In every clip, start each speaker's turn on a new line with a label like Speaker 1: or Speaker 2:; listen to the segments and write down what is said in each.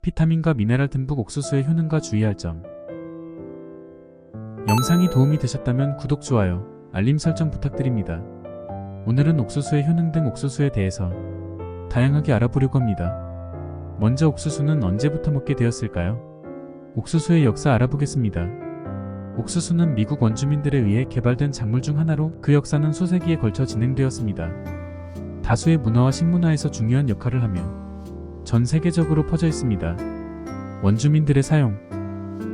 Speaker 1: 비타민과 미네랄 듬뿍 옥수수의 효능과 주의할 점. 영상이 도움이 되셨다면 구독, 좋아요, 알림 설정 부탁드립니다. 오늘은 옥수수의 효능 등 옥수수에 대해서 다양하게 알아보려고 합니다. 먼저 옥수수는 언제부터 먹게 되었을까요? 옥수수의 역사 알아보겠습니다. 옥수수는 미국 원주민들에 의해 개발된 작물 중 하나로 그 역사는 수세기에 걸쳐 진행되었습니다. 다수의 문화와 식문화에서 중요한 역할을 하며 전 세계적으로 퍼져 있습니다. 원주민들의 사용.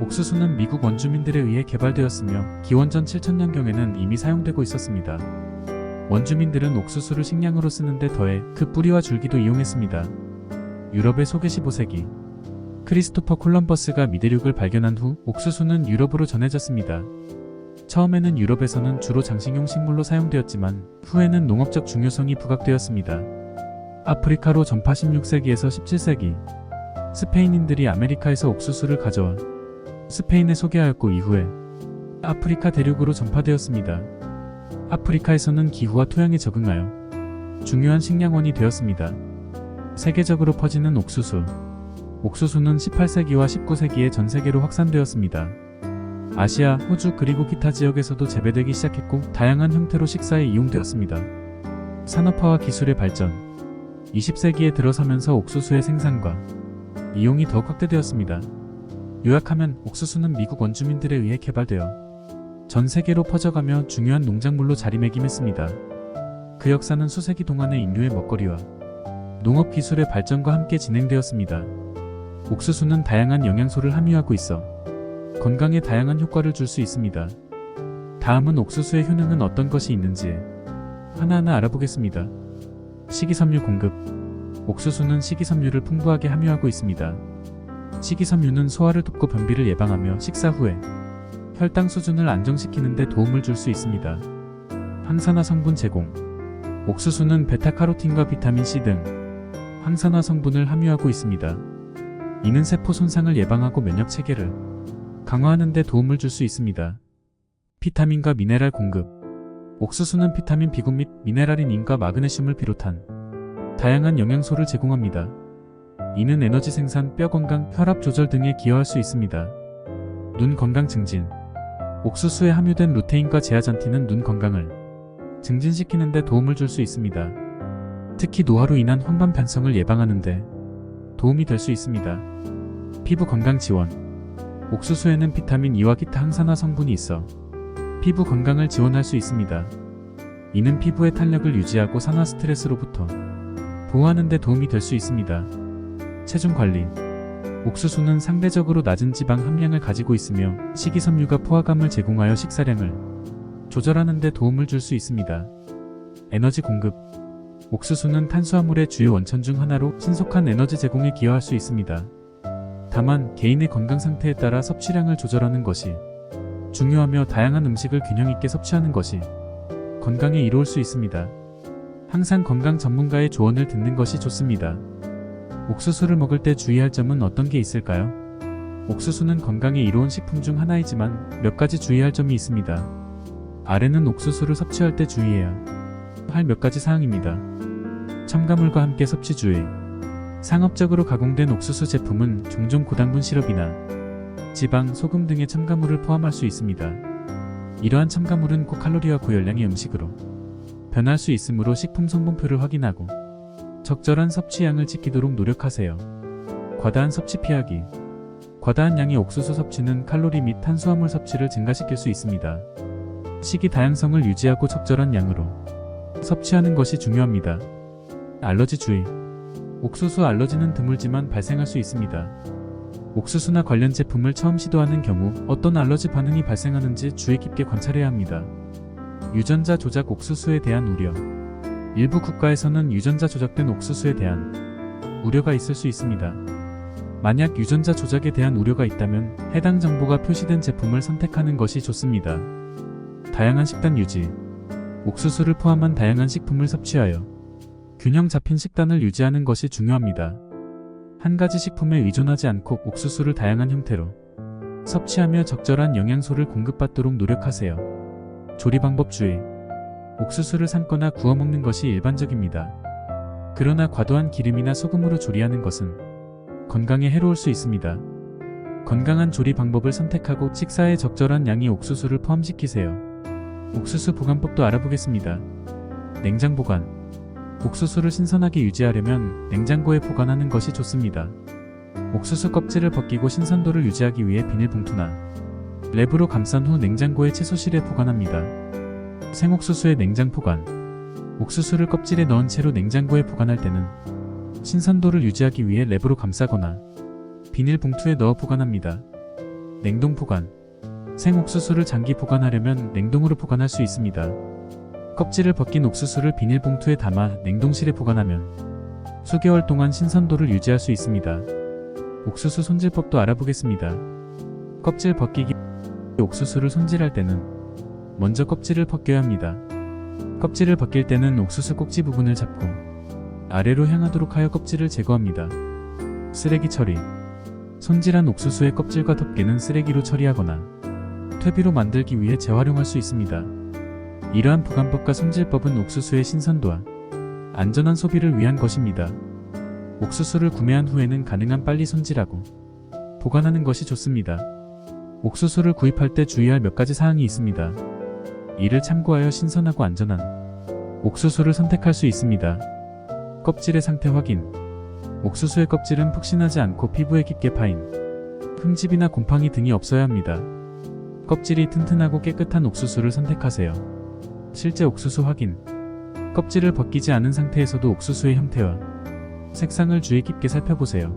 Speaker 1: 옥수수는 미국 원주민들에 의해 개발되었으며 기원전 7000년경에는 이미 사용되고 있었습니다. 원주민들은 옥수수를 식량으로 쓰는데 더해 그 뿌리와 줄기도 이용했습니다. 유럽의 소개 15세기 크리스토퍼 콜럼버스가 미대륙을 발견한 후 옥수수는 유럽으로 전해졌습니다. 처음에는 유럽에서는 주로 장식용 식물로 사용되었지만 후에는 농업적 중요성이 부각되었습니다. 아프리카로 전파 16세기에서 17세기 스페인인들이 아메리카에서 옥수수를 가져와 스페인에 소개하였고 이후에 아프리카 대륙으로 전파되었습니다. 아프리카에서는 기후와 토양에 적응하여 중요한 식량원이 되었습니다. 세계적으로 퍼지는 옥수수. 옥수수는 18세기와 19세기에 전 세계로 확산되었습니다. 아시아, 호주 그리고 기타 지역에서도 재배되기 시작했고 다양한 형태로 식사에 이용되었습니다. 산업화와 기술의 발전. 20세기에 들어서면서 옥수수의 생산과 이용이 더욱 확대되었습니다. 요약하면 옥수수는 미국 원주민들에 의해 개발되어 전 세계로 퍼져가며 중요한 농작물로 자리매김했습니다. 그 역사는 수세기 동안의 인류의 먹거리와 농업 기술의 발전과 함께 진행되었습니다. 옥수수는 다양한 영양소를 함유하고 있어 건강에 다양한 효과를 줄 수 있습니다. 다음은 옥수수의 효능은 어떤 것이 있는지 하나하나 알아보겠습니다. 식이섬유 공급. 옥수수는 식이섬유를 풍부하게 함유하고 있습니다. 식이섬유는 소화를 돕고 변비를 예방하며 식사 후에 혈당 수준을 안정시키는 데 도움을 줄 수 있습니다. 항산화 성분 제공. 옥수수는 베타카로틴과 비타민C 등 항산화 성분을 함유하고 있습니다. 이는 세포 손상을 예방하고 면역 체계를 강화하는 데 도움을 줄 수 있습니다. 비타민과 미네랄 공급. 옥수수는 비타민 B군 및 미네랄인 인과 마그네슘을 비롯한 다양한 영양소를 제공합니다. 이는 에너지 생산, 뼈 건강, 혈압 조절 등에 기여할 수 있습니다. 눈 건강 증진. 옥수수에 함유된 루테인과 제아잔틴은 눈 건강을 증진시키는 데 도움을 줄 수 있습니다. 특히 노화로 인한 황반 변성을 예방하는 데 도움이 될 수 있습니다. 피부 건강 지원. 옥수수에는 비타민 E와 기타 항산화 성분이 있어 피부 건강을 지원할 수 있습니다. 이는 피부의 탄력을 유지하고 산화 스트레스로부터 보호하는 데 도움이 될 수 있습니다. 체중 관리. 옥수수는 상대적으로 낮은 지방 함량을 가지고 있으며 식이섬유가 포화감을 제공하여 식사량을 조절하는 데 도움을 줄 수 있습니다. 에너지 공급. 옥수수는 탄수화물의 주요 원천 중 하나로 신속한 에너지 제공에 기여할 수 있습니다. 다만 개인의 건강 상태에 따라 섭취량을 조절하는 것이 중요하며 다양한 음식을 균형 있게 섭취하는 것이 건강에 이로울 수 있습니다. 항상 건강 전문가의 조언을 듣는 것이 좋습니다. 옥수수를 먹을 때 주의할 점은 어떤 게 있을까요? 옥수수는 건강에 이로운 식품 중 하나이지만 몇 가지 주의할 점이 있습니다. 아래는 옥수수를 섭취할 때 주의해야 할 몇 가지 사항입니다. 첨가물과 함께 섭취 주의. 상업적으로 가공된 옥수수 제품은 종종 고당분 시럽이나 지방, 소금 등의 첨가물을 포함할 수 있습니다. 이러한 첨가물은 고칼로리와 고열량의 음식으로 변할 수 있으므로 식품 성분표를 확인하고 적절한 섭취량을 지키도록 노력하세요. 과다한 섭취 피하기. 과다한 양의 옥수수 섭취는 칼로리 및 탄수화물 섭취를 증가시킬 수 있습니다. 식이 다양성을 유지하고 적절한 양으로 섭취하는 것이 중요합니다. 알러지 주의. 옥수수 알러지는 드물지만 발생할 수 있습니다. 옥수수나 관련 제품을 처음 시도하는 경우 어떤 알러지 반응이 발생하는지 주의 깊게 관찰해야 합니다. 유전자 조작 옥수수에 대한 우려. 일부 국가에서는 유전자 조작된 옥수수에 대한 우려가 있을 수 있습니다. 만약 유전자 조작에 대한 우려가 있다면 해당 정보가 표시된 제품을 선택하는 것이 좋습니다. 다양한 식단 유지. 옥수수를 포함한 다양한 식품을 섭취하여 균형 잡힌 식단을 유지하는 것이 중요합니다. 한 가지 식품에 의존하지 않고 옥수수를 다양한 형태로 섭취하며 적절한 영양소를 공급받도록 노력하세요. 조리 방법 주의. 옥수수를 삶거나 구워 먹는 것이 일반적입니다. 그러나 과도한 기름이나 소금으로 조리하는 것은 건강에 해로울 수 있습니다. 건강한 조리 방법을 선택하고 식사에 적절한 양의 옥수수를 포함시키세요. 옥수수 보관법도 알아보겠습니다. 냉장 보관. 옥수수를 신선하게 유지하려면 냉장고에 보관하는 것이 좋습니다. 옥수수 껍질을 벗기고 신선도를 유지하기 위해 비닐봉투나 랩으로 감싼 후 냉장고의 채소실에 보관합니다. 생옥수수의 냉장 보관. 옥수수를 껍질에 넣은 채로 냉장고에 보관할 때는 신선도를 유지하기 위해 랩으로 감싸거나 비닐봉투에 넣어 보관합니다. 냉동 보관. 생옥수수를 장기 보관하려면 냉동으로 보관할 수 있습니다. 껍질을 벗긴 옥수수를 비닐봉투에 담아 냉동실에 보관하면 수개월 동안 신선도를 유지할 수 있습니다. 옥수수 손질법도 알아보겠습니다. 껍질 벗기기. 옥수수를 손질할 때는 먼저 껍질을 벗겨야 합니다. 껍질을 벗길 때는 옥수수 꼭지 부분을 잡고 아래로 향하도록 하여 껍질을 제거합니다. 쓰레기 처리. 손질한 옥수수의 껍질과 덮개는 쓰레기로 처리하거나 퇴비로 만들기 위해 재활용할 수 있습니다. 이러한 보관법과 손질법은 옥수수의 신선도와 안전한 소비를 위한 것입니다. 옥수수를 구매한 후에는 가능한 빨리 손질하고 보관하는 것이 좋습니다. 옥수수를 구입할 때 주의할 몇 가지 사항이 있습니다. 이를 참고하여 신선하고 안전한 옥수수를 선택할 수 있습니다. 껍질의 상태 확인. 옥수수의 껍질은 푹신하지 않고 피부에 깊게 파인 흠집이나 곰팡이 등이 없어야 합니다. 껍질이 튼튼하고 깨끗한 옥수수를 선택하세요. 실제 옥수수 확인. 껍질을 벗기지 않은 상태에서도 옥수수의 형태와 색상을 주의 깊게 살펴보세요.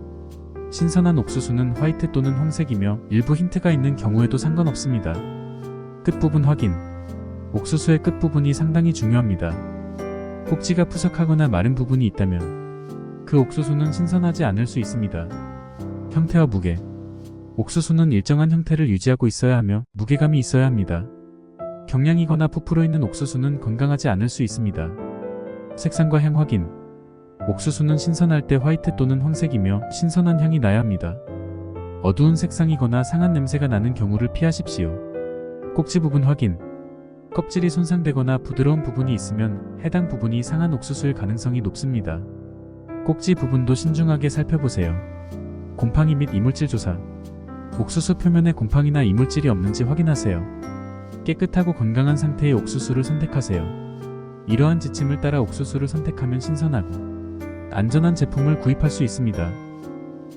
Speaker 1: 신선한 옥수수는 화이트 또는 황색이며 일부 힌트가 있는 경우에도 상관없습니다. 끝부분 확인. 옥수수의 끝부분이 상당히 중요합니다. 꼭지가 푸석하거나 마른 부분이 있다면 그 옥수수는 신선하지 않을 수 있습니다. 형태와 무게. 옥수수는 일정한 형태를 유지하고 있어야 하며 무게감이 있어야 합니다. 경량이거나 부풀어 있는 옥수수는 건강하지 않을 수 있습니다. 색상과 향 확인. 옥수수는 신선할 때 화이트 또는 황색이며 신선한 향이 나야 합니다. 어두운 색상이거나 상한 냄새가 나는 경우를 피하십시오. 꼭지 부분 확인. 껍질이 손상되거나 부드러운 부분이 있으면 해당 부분이 상한 옥수수일 가능성이 높습니다. 꼭지 부분도 신중하게 살펴보세요. 곰팡이 및 이물질 조사. 옥수수 표면에 곰팡이나 이물질이 없는지 확인하세요. 깨끗하고 건강한 상태의 옥수수를 선택하세요. 이러한 지침을 따라 옥수수를 선택하면 신선하고 안전한 제품을 구입할 수 있습니다.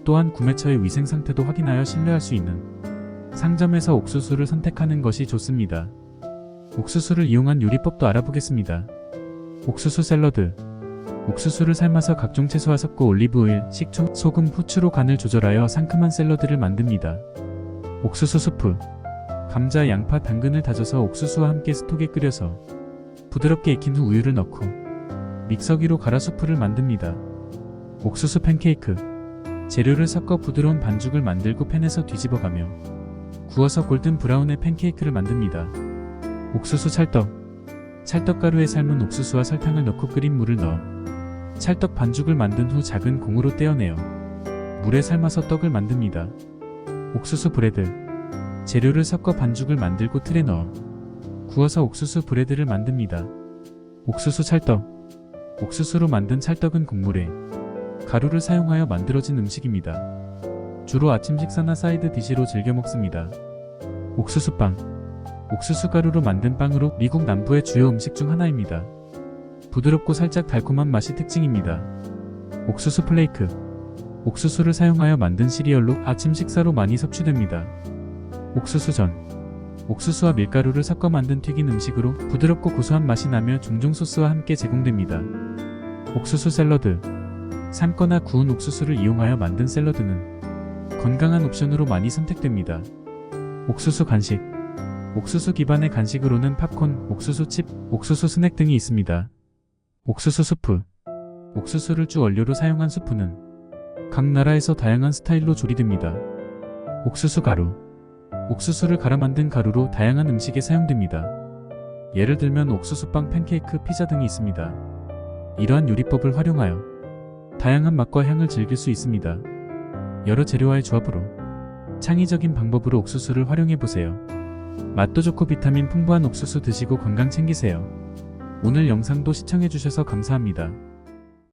Speaker 1: 또한 구매처의 위생 상태도 확인하여 신뢰할 수 있는 상점에서 옥수수를 선택하는 것이 좋습니다. 옥수수를 이용한 요리법도 알아보겠습니다. 옥수수 샐러드. 옥수수를 삶아서 각종 채소와 섞어 올리브오일, 식초, 소금, 후추로 간을 조절하여 상큼한 샐러드를 만듭니다. 옥수수 수프. 감자, 양파, 당근을 다져서 옥수수와 함께 스톡에 끓여서 부드럽게 익힌 후 우유를 넣고 믹서기로 갈아 수프를 만듭니다. 옥수수 팬케이크. 재료를 섞어 부드러운 반죽을 만들고 팬에서 뒤집어가며 구워서 골든 브라운의 팬케이크를 만듭니다. 옥수수 찰떡. 찰떡가루에 삶은 옥수수와 설탕을 넣고 끓인 물을 넣어 찰떡 반죽을 만든 후 작은 공으로 떼어내어 물에 삶아서 떡을 만듭니다. 옥수수 브레드. 재료를 섞어 반죽을 만들고 틀에 넣어 구워서 옥수수 브레드를 만듭니다. 옥수수 찰떡. 옥수수로 만든 찰떡은 곡물에 가루를 사용하여 만들어진 음식입니다. 주로 아침 식사나 사이드 디시로 즐겨 먹습니다. 옥수수빵. 옥수수 가루로 만든 빵으로 미국 남부의 주요 음식 중 하나입니다. 부드럽고 살짝 달콤한 맛이 특징입니다. 옥수수 플레이크. 옥수수를 사용하여 만든 시리얼로 아침 식사로 많이 섭취됩니다. 옥수수전. 옥수수와 밀가루를 섞어 만든 튀긴 음식으로 부드럽고 고소한 맛이 나며 종종 소스와 함께 제공됩니다. 옥수수 샐러드. 삶거나 구운 옥수수를 이용하여 만든 샐러드는 건강한 옵션으로 많이 선택됩니다. 옥수수 간식. 옥수수 기반의 간식으로는 팝콘, 옥수수 칩, 옥수수 스낵 등이 있습니다. 옥수수 수프. 옥수수를 주 원료로 사용한 수프는 각 나라에서 다양한 스타일로 조리됩니다. 옥수수 가루. 옥수수를 갈아 만든 가루로 다양한 음식에 사용됩니다. 예를 들면 옥수수빵, 팬케이크, 피자 등이 있습니다. 이러한 요리법을 활용하여 다양한 맛과 향을 즐길 수 있습니다. 여러 재료와의 조합으로 창의적인 방법으로 옥수수를 활용해보세요. 맛도 좋고 비타민 풍부한 옥수수 드시고 건강 챙기세요. 오늘 영상도 시청해주셔서 감사합니다.